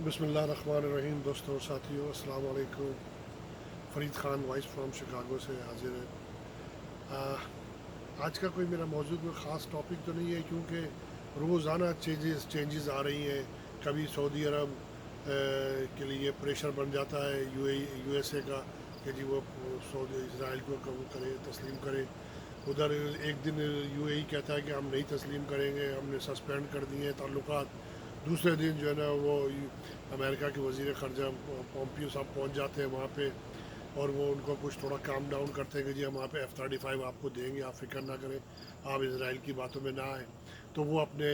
بسم اللہ الرحمن الرحیم. دوستوں ساتھیوں السلام علیکم. Farid Khan voice from Chicago سے حاضر ہے. آج کا کوئی میرا موضوع کوئی خاص ٹاپک تو نہیں ہے، کیونکہ روزانہ چینجز آ رہی ہیں. کبھی سعودی عرب کے لیے پریشر بن جاتا ہے یو ایس اے کا کہ جی وہ سعودی اسرائیل کو قبول کرے، تسلیم کرے. ادھر ایک دن یو اے ای کہتا ہے کہ ہم نہیں تسلیم کریں گے، ہم نے سسپینڈ کر دیے ہیں تعلقات. دوسرے دن جو ہے نا وہ امریکہ کے وزیر خارجہ پومپیو صاحب پہنچ جاتے ہیں وہاں پہ، اور وہ ان کو کچھ تھوڑا کام ڈاؤن کرتے ہیں کہ جی ہم وہاں پہ F-35 آپ کو دیں گے، آپ فکر نہ کریں، آپ اسرائیل کی باتوں میں نہ آئیں. تو وہ اپنے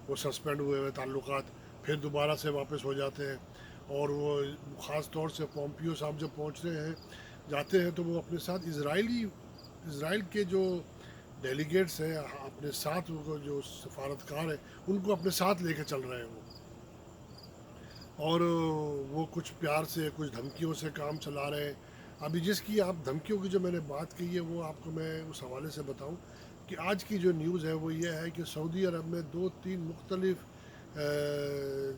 وہ سسپینڈ ہوئے ہوئے تعلقات پھر دوبارہ سے واپس ہو جاتے ہیں. اور وہ خاص طور سے پومپیو صاحب جب پہنچتے ہیں جاتے ہیں تو وہ اپنے ساتھ اسرائیل کے جو ڈیلیگیٹس ہیں اپنے ساتھ، وہ جو سفارتکار ہیں ان کو اپنے ساتھ لے کے چل رہے ہیں وہ. اور وہ کچھ پیار سے کچھ دھمکیوں سے کام چلا رہے ہیں. ابھی جس کی آپ دھمکیوں کی جو میں نے بات کی ہے وہ آپ کو میں اس حوالے سے بتاؤں کہ آج کی جو نیوز ہے وہ یہ ہے کہ سعودی عرب میں 2-3 مختلف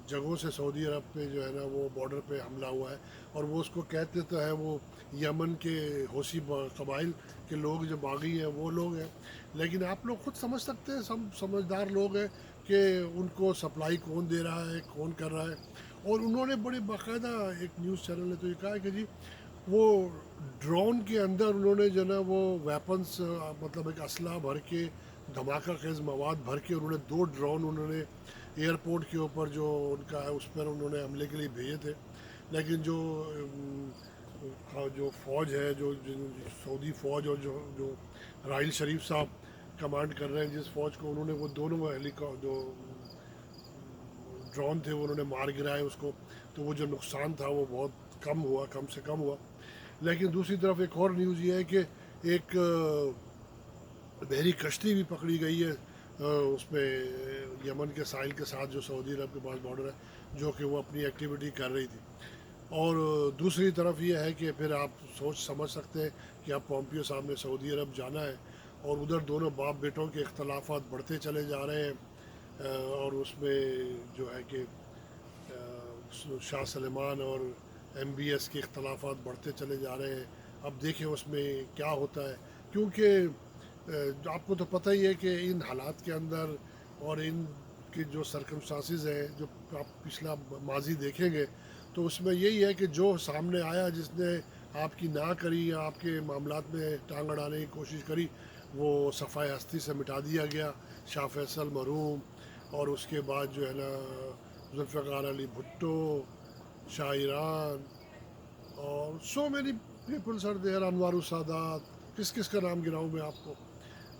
جگہوں سے سعودی عرب پہ جو ہے نا وہ بارڈر پہ حملہ ہوا ہے. اور وہ اس کو کہتے تو ہے وہ یمن کے حوثی قبائل کے لوگ جو باغی ہیں وہ لوگ ہیں، لیکن آپ لوگ خود سمجھ سکتے ہیں، سمجھدار لوگ ہیں کہ ان کو سپلائی کون دے رہا ہے، کون کر رہا ہے. اور انہوں نے بڑے باقاعدہ ایک نیوز چینل نے تو یہ کہا ہے کہ جی وہ ڈرون کے اندر انہوں نے جو نا وہ ویپنس، مطلب ایک اسلحہ بھر کے، دھماکہ خیز مواد بھر کے، انہوں نے 2 ڈرون انہوں نے ایئرپورٹ کے اوپر جو ان کا ہے اس پر انہوں نے حملے کے لیے بھیجے تھے. لیکن جو فوج ہے، جو سعودی فوج، اور جو راحیل شریف صاحب کمانڈ کر رہے ہیں جس فوج کو، انہوں نے وہ دونوں جو ڈرون تھے وہ انہوں نے مار گرائے اس کو. تو وہ جو نقصان تھا وہ بہت کم ہوا، کم سے کم ہوا. لیکن دوسری طرف ایک اور نیوز یہ ہے کہ ایک بحری کشتی بھی پکڑی گئی ہے اس میں یمن کے ساحل کے ساتھ جو سعودی عرب کے پاس بارڈر ہے، جو کہ وہ اپنی ایکٹیویٹی کر رہی تھی. اور دوسری طرف یہ ہے کہ پھر آپ سوچ سمجھ سکتے ہیں کہ اب پومپیو صاحب نے سعودی عرب جانا ہے، اور ادھر دونوں باپ بیٹوں کے اختلافات بڑھتے چلے جا رہے ہیں. اور اس میں جو ہے کہ شاہ سلمان اور MBS کے اختلافات بڑھتے چلے جا رہے ہیں. اب دیکھیں اس میں کیا ہوتا ہے، کیونکہ آپ کو تو پتہ ہی ہے کہ ان حالات کے اندر اور ان کی جو سرکمسٹانسز ہیں، جو آپ پچھلا ماضی دیکھیں گے تو اس میں یہی ہے کہ جو سامنے آیا، جس نے آپ کی نہ کری یا آپ کے معاملات میں ٹانگ اڑانے کی کوشش کری، وہ صفحہ ہستی سے مٹا دیا گیا. شاہ فیصل مرحوم، اور اس کے بعد جو ہے نا ذوالفقار علی بھٹو، شاہ ایران، اور so many peoples are there, Anwar Sadat, کس کا نام گراؤں میں آپ کو،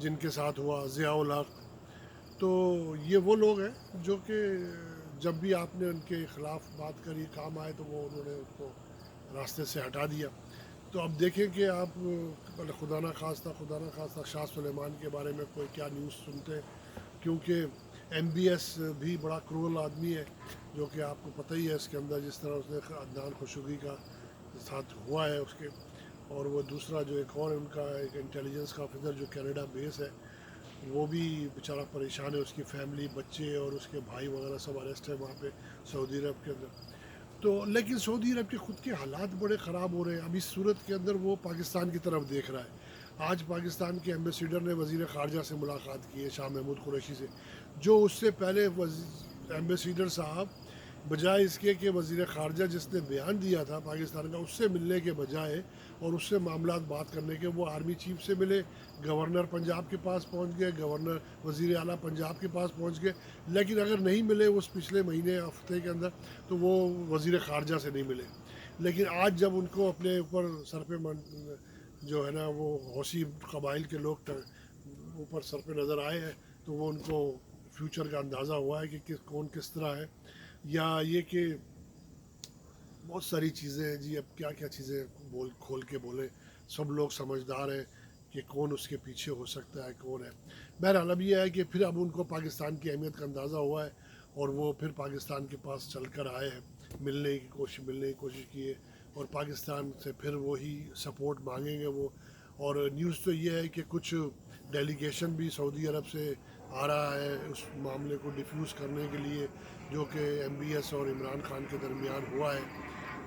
جن کے ساتھ ہوا، ضیاء الحق. تو یہ وہ لوگ ہیں جو کہ جب بھی آپ نے ان کے خلاف بات کری، کام آئے، تو وہ انہوں نے ان کو راستے سے ہٹا دیا. تو اب دیکھیں کہ آپ خدا نہ خواستہ شاہ سلیمان کے بارے میں کوئی کیا نیوز سنتے ہیں، کیونکہ MBS بھی بڑا کرول آدمی ہے، جو کہ آپ کو پتہ ہی ہے اس کے اندر جس طرح اس نے عدنان خشوگی کا ساتھ ہوا ہے اس کے. اور وہ دوسرا جو ایک اور ان کا ایک انٹیلیجنس کا آفیسر جو کینیڈا بیس ہے، وہ بھی بیچارہ پریشان ہے، اس کی فیملی، بچے اور اس کے بھائی وغیرہ سب اریسٹ ہے وہاں پہ سعودی عرب کے اندر. تو لیکن سعودی عرب کے خود کے حالات بڑے خراب ہو رہے ہیں. اب اس صورت کے اندر وہ پاکستان کی طرف دیکھ رہا ہے. آج پاکستان کے ایمبیسیڈر نے وزیر خارجہ سے ملاقات کی ہے، شاہ محمود قریشی سے، جو اس سے پہلے ایمبیسیڈر صاحب بجائے اس کے کہ وزیر خارجہ جس نے بیان دیا تھا پاکستان کا، اس سے ملنے کے بجائے اور اس سے معاملات بات کرنے کے، وہ آرمی چیف سے ملے، گورنر پنجاب کے پاس پہنچ گئے، گورنر وزیر اعلیٰ پنجاب کے پاس پہنچ گئے. لیکن اگر نہیں ملے اس پچھلے مہینے ہفتے کے اندر تو وہ وزیر خارجہ سے نہیں ملے. لیکن آج جب ان کو اپنے اوپر سر پہ جو ہے نا وہ حوثی قبائل کے لوگ اوپر سر پہ نظر آئے ہیں، تو وہ ان کو فیوچر کا اندازہ ہوا ہے کہ کون کس طرح ہے. یا یہ کہ بہت ساری چیزیں ہیں جی، اب کیا کیا چیزیں کھول کے بولیں. سب لوگ سمجھدار ہیں کہ کون اس کے پیچھے ہو سکتا ہے، کون ہے. بہرحال اب یہ ہے کہ پھر اب ان کو پاکستان کی اہمیت کا اندازہ ہوا ہے، اور وہ پھر پاکستان کے پاس چل کر آئے ہیں، ملنے کی کوشش کی ہے، اور پاکستان سے پھر وہی سپورٹ مانگیں گے وہ. اور نیوز تو یہ ہے کہ کچھ ڈیلیگیشن بھی سعودی عرب سے آ رہا ہے اس معاملے کو ڈیفیوز کرنے کے لیے، جو کہ ایم بی ایس اور عمران خان کے درمیان ہوا ہے.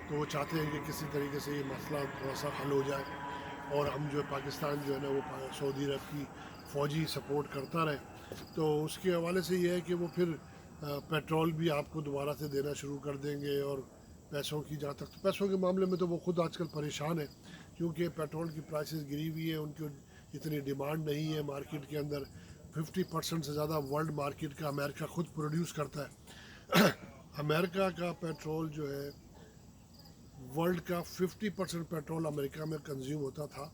تو وہ چاہتے ہیں کہ کسی طریقے سے یہ مسئلہ تھوڑا سا حل ہو جائے اور ہم جو پاکستان جو ہے نا وہ سعودی عرب کی فوجی سپورٹ کرتا رہے. تو اس کے حوالے سے یہ ہے کہ وہ پھر پیٹرول بھی آپ کو دوبارہ سے دینا شروع کر دیں گے. اور پیسوں کی جہاں تک، تو پیسوں کے معاملے میں تو وہ خود آج کل پریشان ہے، کیونکہ پیٹرول کی پرائسز گری ہوئی ہیں، ان کی اتنی ڈیمانڈ نہیں ہے مارکیٹ کے اندر. 50% سے زیادہ ورلڈ مارکیٹ کا امریکہ خود پروڈیوس کرتا ہے. امریکہ کا پیٹرول جو ہے، ورلڈ کا 50% پیٹرول امریکہ میں کنزیوم ہوتا تھا،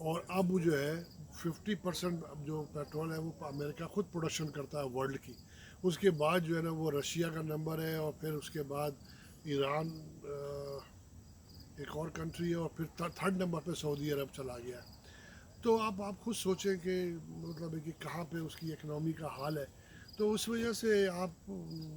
اور اب جو ہے 50% جو پیٹرول ہے وہ امریکہ خود پروڈکشن کرتا ہے ورلڈ کی. اس کے بعد جو ہے نا وہ رشیا کا نمبر ہے، اور پھر اس کے بعد ایران ایک اور کنٹری ہے، اور پھر تھرڈ نمبر پہ سعودی عرب چلا گیا ہے. تو آپ خود سوچیں کہ مطلب ہے کہ کہاں پہ اس کی اکنامی کا حال ہے. تو اس وجہ سے آپ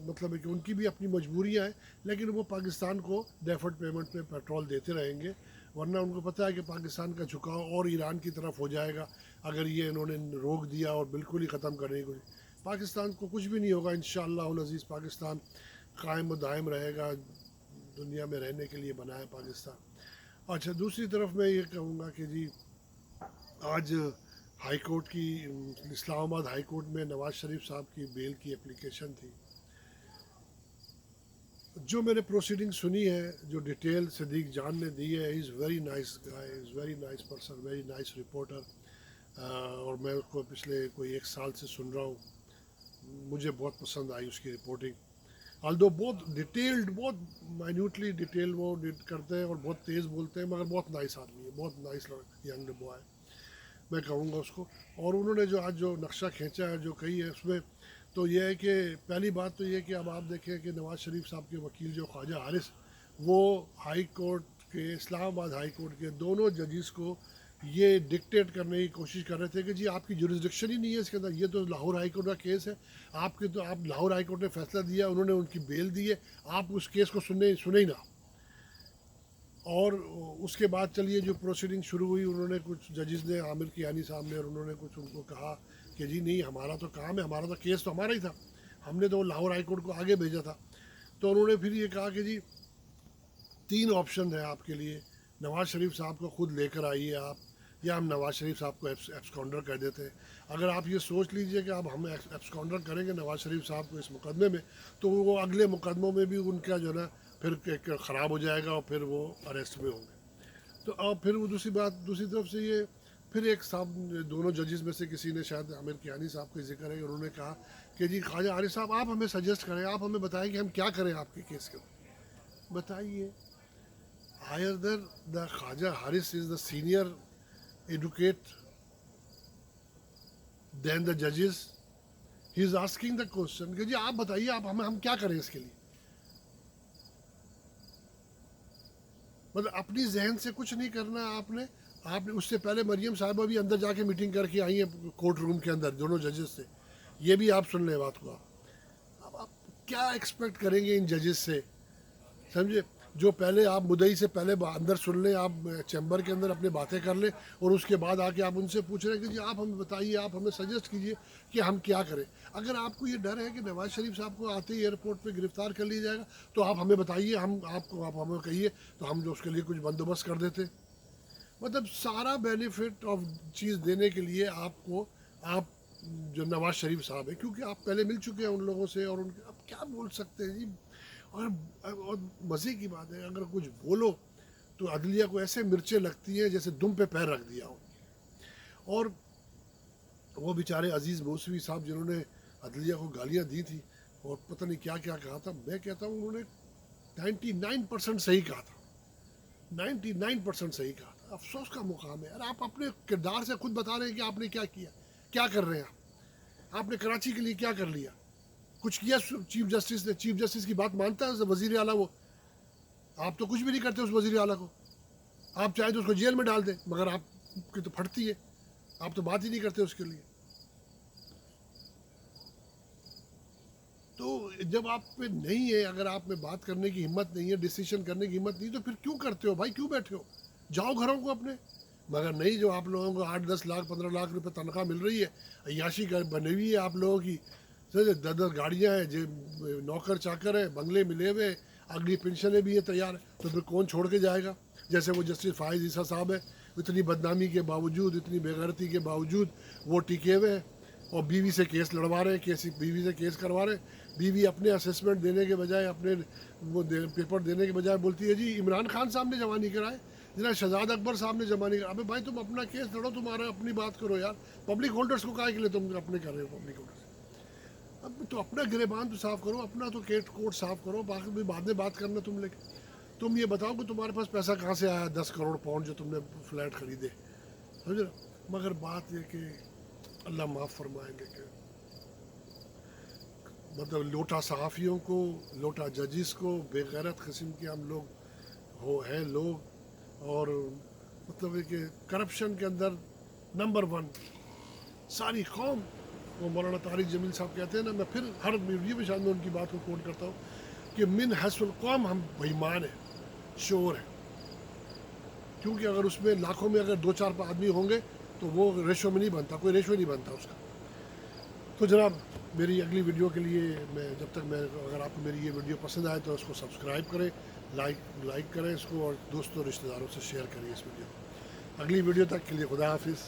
مطلب ہے کہ ان کی بھی اپنی مجبوریاں ہیں، لیکن وہ پاکستان کو ڈیفرڈ پیمنٹ پہ پیٹرول دیتے رہیں گے، ورنہ ان کو پتہ ہے کہ پاکستان کا جھکاؤ اور ایران کی طرف ہو جائے گا اگر یہ انہوں نے روک دیا اور بالکل ہی ختم کرنے کی. پاکستان کو کچھ بھی نہیں ہوگا انشاءاللہ العزیز. پاکستان قائم و دائم رہے گا، دنیا میں رہنے کے لیے بنا ہے پاکستان. اچھا، دوسری طرف میں یہ کہوں گا کہ جی آج ہائی کورٹ کی، اسلام آباد ہائی کورٹ میں نواز شریف صاحب کی بیل کی اپلیکیشن تھی. جو میں نے پروسیڈنگ سنی ہے، جو ڈیٹیل صدیق جان نے دی ہے، is very nice guy, is very nice person, very nice reporter. اور میں اس کو پچھلے کوئی 1 سال سے سن رہا ہوں. مجھے بہت پسند آئی اس کی رپورٹنگ، آلدو بہت ڈیٹیلڈ، بہت مائنیوٹلی ڈیٹیل وہ کرتے ہیں اور بہت تیز بولتے ہیں، مگر بہت نائس آدمی ہے، بہت نائس ینگ بوائے میں کہوں گا اس کو. اور انہوں نے جو آج جو نقشہ کھینچا ہے، جو کہی ہے، اس میں تو یہ ہے کہ پہلی بات تو یہ کہ اب آپ دیکھیں کہ نواز شریف صاحب کے وکیل جو خواجہ حارث، وہ ہائی کورٹ کے، اسلام آباد ہائی کورٹ کے دونوں ججز کو یہ ڈکٹیٹ کرنے کی کوشش کر رہے تھے کہ جی آپ کی جورسڈکشن ہی نہیں ہے اس کے اندر، یہ تو لاہور ہائی کورٹ کا کیس ہے، آپ لاہور ہائی کورٹ نے فیصلہ دیا، انہوں نے ان کی بیل دی ہے، آپ اس کیس کو سنے ہی نہ. اور اس کے بعد چلیے جو پروسیڈنگ شروع ہوئی، انہوں نے کچھ ججز نے، عامر کیانی صاحب نے، اور انہوں نے کچھ ان کو کہا کہ جی نہیں، ہمارا تو کام ہے، ہمارا تو کیس تو ہمارا ہی تھا، ہم نے تو لاہور ہائی کورٹ کو آگے بھیجا تھا. تو انہوں نے پھر یہ کہا کہ جی 3 آپشن ہیں آپ کے لیے، نواز شریف صاحب کو خود لے کر آئیے آپ، یا ہم نواز شریف صاحب کو ایبسکانڈر کر دیتے ہیں. اگر آپ یہ سوچ لیجئے کہ اب ہم ایبسکانڈر کریں گے نواز شریف صاحب کو اس مقدمے میں، تو وہ اگلے مقدموں میں بھی ان کا جو ہے نا پھر خراب ہو جائے گا، اور پھر وہ اریسٹ میں ہوں گے. تو اب پھر وہ دوسری طرف سے یہ پھر ایک صاحب، دونوں ججز میں سے کسی نے، شاید عامر کیانی صاحب کا ذکر ہے، انہوں نے کہا کہ جی خواجہ عارف صاحب، آپ ہمیں سجیسٹ کریں، آپ ہمیں بتائیں کہ ہم کیا کریں آپ کے کیس کے اوپر بتائیے. either the Khwaja Haris is the senior advocate than the judges. He is asking the question کہ جی آپ بتائیے، آپ ہم کیا کریں اس کے لیے. مطلب اپنی ذہن سے کچھ نہیں کرنا آپ نے. اس سے پہلے مریم صاحبہ بھی اندر جا کے میٹنگ کر کے آئی ہیں کورٹ روم کے اندر، دونوں ججز سے. یہ بھی آپ سن لیں بات کو. اب آپ کیا ایکسپیکٹ کریں گے ان ججز سے، سمجھے؟ جو پہلے آپ مدعی سے پہلے اندر سن لیں، آپ چیمبر کے اندر اپنی باتیں کر لیں، اور اس کے بعد آ کے آپ ان سے پوچھ رہے ہیں کہ جی آپ ہمیں بتائیے، آپ ہمیں سجیسٹ کیجیے کہ ہم کیا کریں. اگر آپ کو یہ ڈر ہے کہ نواز شریف صاحب کو آتے ہی ایئرپورٹ پہ گرفتار کر لیا جائے گا، تو آپ ہمیں بتائیے، آپ ہمیں کہیے، تو ہم جو اس کے لیے کچھ بندوبست کر دیتے. مطلب سارا بینیفٹ آف چیز دینے کے لیے آپ جو نواز شریف صاحب ہیں، کیونکہ آپ پہلے مل چکے ہیں ان لوگوں سے، اور اب کیا بول سکتے ہیں جی. اور مزے کی بات ہے، اگر کچھ بولو تو عدلیہ کو ایسے مرچیں لگتی ہیں جیسے دم پہ پیر رکھ دیا ہو. اور وہ بیچارے عزیز موسوی صاحب جنہوں نے عدلیہ کو گالیاں دی تھی اور پتہ نہیں کیا کیا کہا تھا، میں کہتا ہوں انہوں نے 99% صحیح کہا تھا، 99% صحیح کہا تھا. افسوس کا مقام ہے. اور آپ اپنے کردار سے خود بتا رہے ہیں کہ آپ نے کیا کیا، کیا کر رہے ہیں آپ نے کراچی کے لیے کیا کر لیا، کچھ کیا چیف جسٹس نے. چیف جسٹس کی بات مانتا ہے وزیر اعلیٰ، وہ آپ تو کچھ بھی نہیں کرتے اس وزیر اعلیٰ کو. آپ چاہیں تو اس کو جیل میں ڈال دیں، مگر آپ کی تو پھٹتی ہے، آپ تو بات ہی نہیں کرتے اس کے لیے. تو جب آپ پہ نہیں ہے، اگر آپ میں بات کرنے کی ہمت نہیں ہے، ڈیسیشن کرنے کی ہمت نہیں، تو پھر کیوں کرتے ہو بھائی، کیوں بیٹھے ہو؟ جاؤ گھروں کو اپنے. مگر نہیں جو آپ لوگوں کو 8-10 لاکھ 15 لاکھ روپے تنخواہ مل رہی ہے، عیاشی کا بنی ہوئی ہے آپ لوگوں کی، 10 گاڑیاں ہیں، نوکر چاکر ہیں، بنگلے ملے ہوئے، اگلی پنشنیں بھی ہیں تیار، تو پھر کون چھوڑ کے جائے گا؟ جیسے وہ جسٹس فائز عیسیٰ صاحب ہے، اتنی بدنامی کے باوجود، اتنی بے غیرتی کے باوجود وہ ٹکے ہوئے ہیں اور بیوی سے کیس لڑوا رہے ہیں، بیوی سے کیس کروا رہے ہیں۔ بیوی اپنے اسسمنٹ دینے کے بجائے، اپنے وہ پیپر دینے کے بجائے بولتی ہے جی عمران خان صاحب نے جمع نہیں کرائے، جناب شہزاد اکبر صاحب نے جمع نہیں کرا۔ ابے بھائی تم اپنا کیس لڑو، تمہارا اپنی بات کرو یار، پبلک ہولڈرز کو کہا کے لیے تم اپنے کر رہے ہو پبلک ہولڈرز؟ اب تو اپنا گریبان تو صاف کرو، اپنا تو کوٹ صاف کرو، باقی بھی بعد میں بات کرنا تم لے کے۔ تم یہ بتاؤ کہ تمہارے پاس پیسہ کہاں سے آیا 10 کروڑ پاؤنڈ جو تم نے فلیٹ خریدے، سمجھ رہے؟ مگر بات یہ کہ اللہ معاف فرمائیں گے کہ مطلب لوٹا صحافیوں کو، لوٹا ججز کو، بے غیرت قسم کے ہم لوگ ہیں لوگ، اور مطلب ہے کہ کرپشن کے اندر نمبر 1 ساری قوم۔ وہ مولانا طارق جمیل صاحب کہتے ہیں نا، میں پھر ہر ویڈیو میں شاید میں ان کی بات کو کوٹ کرتا ہوں کہ من حیث القوم ہم بےایمان ہیں، شور ہیں، کیونکہ اگر اس میں لاکھوں میں اگر 2-4 آدمی ہوں گے تو وہ ریشو میں نہیں بنتا، کوئی ریشو نہیں بنتا اس کا۔ تو جناب میری اگلی ویڈیو کے لیے اگر آپ کو میری یہ ویڈیو پسند آئے تو اس کو سبسکرائب کریں، لائک کریں اس کو، اور دوستوں رشتہ داروں سے شیئر کریں اس ویڈیو کو۔ اگلی ویڈیو تک کے لیے خدا حافظ۔